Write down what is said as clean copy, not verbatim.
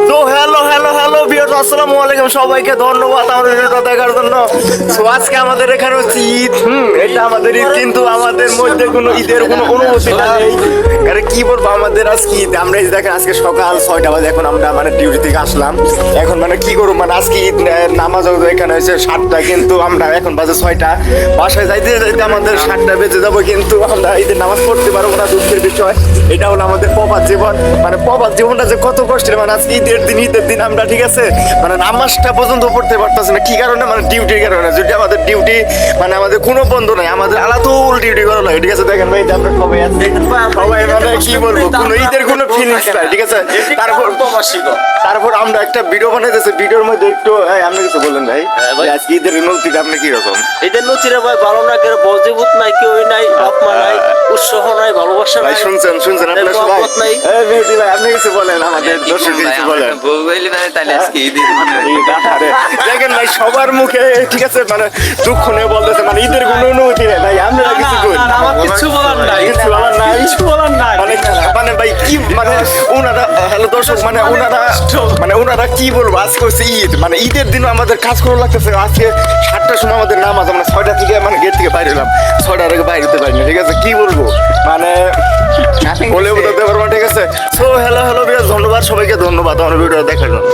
তো hello hello hello viewers, আসসালামু আলাইকুম। সবাইকে ধন্যবাদ আমাদের ভিডিওটা দেখার জন্য। তো আজকে আমাদের এখানে হচ্ছে ঈদ। এটা আমাদের ঈদ, কিন্তু আমাদের মধ্যে কোনো ঈদের কোনো অনুভূতি নেই। আরে কি বলবো, আমাদের আজকে ঈদ। আমরা এই দেখেন আজকে সকাল 6টা বাজে, এখন আমরা মানে ডিউটি থেকে আসলাম। এখন মানে কি করবো, মানে আজকে ঈদ নামাজ এখানে হয়েছে 7টা, কিন্তু আমরা এখন বাজে 6টা। বাসায় যাইতে যাইতে আমাদের 7টা বেজে যাবো, কিন্তু আমরা ঈদের নামাজ পড়তে পারবো না। দুঃখের বিষয়, এটা হলো আমাদের প্রবাদ জীবন। মানে প্রবাদ জীবনটা যে কত কষ্টের। মানে আজকে ঈদের দিন আমরা ঠিক আছে মানে নামাজটা পর্যন্ত পড়তে পারতেছি না। কি কারণে? মানে ডিউটির কারণে। যদি আমাদের ডিউটি মানে আমাদের কোনো বন্ধ নাই, আমাদের আলাদা ডিউটি করা লাগে, ঠিক আছে। দেখেন ভাই, আমরা সবাই আছি, সবাই মানে কি বলবো, কোনো ঈদের কোনো ফিলিংস নাই, ঠিক আছে। তারপর আমরা একটা ভিডিও বানাইতেছি, ভিডিওর মধ্যে একটু আপনি কিছু বলেন ভাই। আজকে ঈদের নতিটা আপনি কি রকম? এদের নচিরে ভাই ভালো না, কেউ বজবুত নাই, কেউ নাই, বাপ মা নাই, উৎসাহ নাই, ভালোবাসা ভাই নাই। শুনছেন আপনার সবাই? মহব্বত নাই। মেহেদী ভাই, আপনি কিছু বলেন, আমাদের দর্শক কিছু বলেন। আরে, দেখেন ভাই, সবার মুখে ঠিক আছে মানে দুঃখ নিয়ে বলতেছে, মানে ঈদের কোনো অনুভূতি নেই ভাই। আমরা কিছু করি, আমার কিছু বলার নাই, কিছু বলার নাই, কিছু বলার নাই। মানে মানে ভাই কি মানে ওনারা, হ্যালো দর্শক, মানে ওনারা কি বলবো, আজকে হচ্ছে ঈদ। মানে ঈদের দিনও আমাদের কাজ করা লাগতেছে। আজকে 7টার সময় আমাদের নামাজ, আমরা 6টা থেকে মানে গেট থেকে বাইরে হলাম, 6টার আগে বাইরে হতে পারিনি, ঠিক আছে। কি বলবো মানে বলে বোঝাতে পারবো না, ঠিক আছে। সো হ্যালো হ্যালো, ধন্যবাদ সবাইকে, ধন্যবাদ আমার ভিডিও দেখার জন্য।